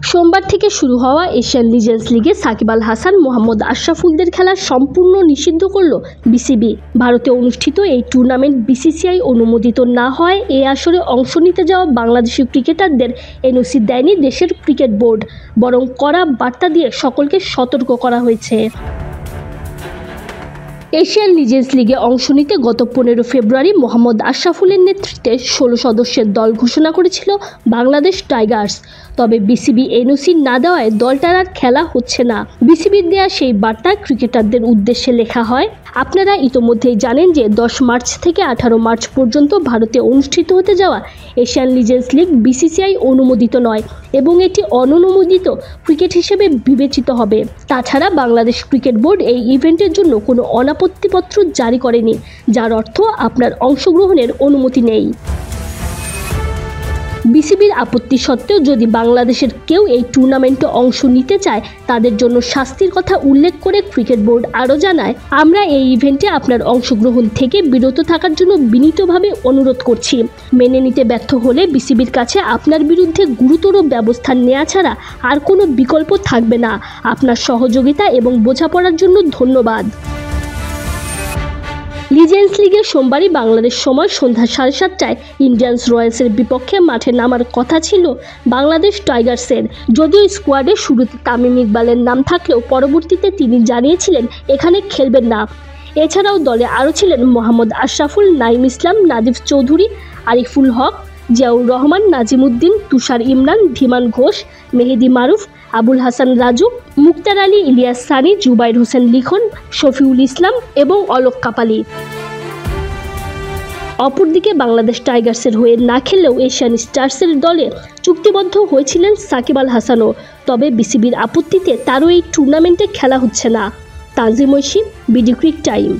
সোমবার থেকে শুরু হওয়া এশিয়ান লিজেন্ডস লিগে সাকিব আল হাসান, মোহাম্মদ আশরাফুলদের খেলা সম্পূর্ণ নিষিদ্ধ করল বিসিবি। ভারতে অনুষ্ঠিত এই টুর্নামেন্ট বিসিসিআই অনুমোদিত না হয় এই আসরে অংশ নিতে যাওয়া বাংলাদেশি ক্রিকেটারদের এনওসি দেয়নি দেশের ক্রিকেট বোর্ড, বরং কড়া বার্তা দিয়ে সকলকে সতর্ক করা হয়েছে। এশিয়ান লিজেন্ডস লিগে অংশ নিতে গত 15 ফেব্রুয়ারি মোহাম্মদ আশরাফুলের নেতৃত্বে 16 সদস্যের দল ঘোষণা করেছিল বাংলাদেশ টাইগার্স। তবে বিসিবি এনওসি না দেওয়ায় দলটার আর খেলা হচ্ছে না। বিসিবির দেয়া সেই বার্তা ক্রিকেটারদের উদ্দেশ্যে লেখা হয়, আপনারা ইতোমধ্যেই জানেন যে 10 মার্চ থেকে 18 মার্চ পর্যন্ত ভারতে অনুষ্ঠিত হতে যাওয়া এশিয়ান লিজেন্ডস লিগ বিসিসিআই অনুমোদিত নয় এবং এটি অননুমোদিত ক্রিকেট হিসেবে বিবেচিত হবে। তাছাড়া বাংলাদেশ ক্রিকেট বোর্ড এই ইভেন্টের জন্য কোনো অনাপত্তিপত্র জারি করেনি, যার অর্থ আপনার অংশগ্রহণের অনুমতি নেই। বিসিবির আপত্তি সত্ত্বেও যদি বাংলাদেশের কেউ এই টুর্নামেন্টে অংশ নিতে চায়, তাদের জন্য শাস্তির কথা উল্লেখ করে ক্রিকেট বোর্ড আরও জানায়, আমরা এই ইভেন্টে আপনার অংশগ্রহণ থেকে বিরত থাকার জন্য বিনীতভাবে অনুরোধ করছি। মেনে নিতে ব্যর্থ হলে বিসিবির কাছে আপনার বিরুদ্ধে গুরুতর ব্যবস্থা নেওয়া ছাড়া আর কোনো বিকল্প থাকবে না। আপনার সহযোগিতা এবং বোঝাপড়ার জন্য ধন্যবাদ। লিজেন্ডস লিগে সোমবারই বাংলাদেশ সময় সন্ধ্যা 7:30টায় ইন্ডিয়ান্স রয়্যালসের বিপক্ষে মাঠে নামার কথা ছিল বাংলাদেশ টাইগার্সের। যদিও স্কোয়াডে শুরুতে তামিম ইকবালের নাম থাকলেও পরবর্তীতে তিনি জানিয়েছিলেন এখানে খেলবেন না। এছাড়াও দলে আরও ছিলেন মোহাম্মদ আশরাফুল, নাঈম ইসলাম, নাদিফ চৌধুরী, আরিফুল হক, জিয়াউর রহমান, নাজিমুদ্দিন, তুষার ইমরান, ধীমান ঘোষ, মেহেদি মারুফ, আবুল হাসান রাজু, মুক্তার আলী, ইলিয়াস সানি, জুবাইর হোসেন লিখন, শফিউল ইসলাম এবং অলোক কাপালি। অপরদিকে বাংলাদেশ টাইগার্সের হয়ে না খেললেও এশিয়ান স্টার্সের দলে চুক্তিবদ্ধ হয়েছিলেন সাকিব আল হাসানও। তবে বিসিবির আপত্তিতে তারও এই টুর্নামেন্টে খেলা হচ্ছে না। Tanzim Oishi, BD Cric time.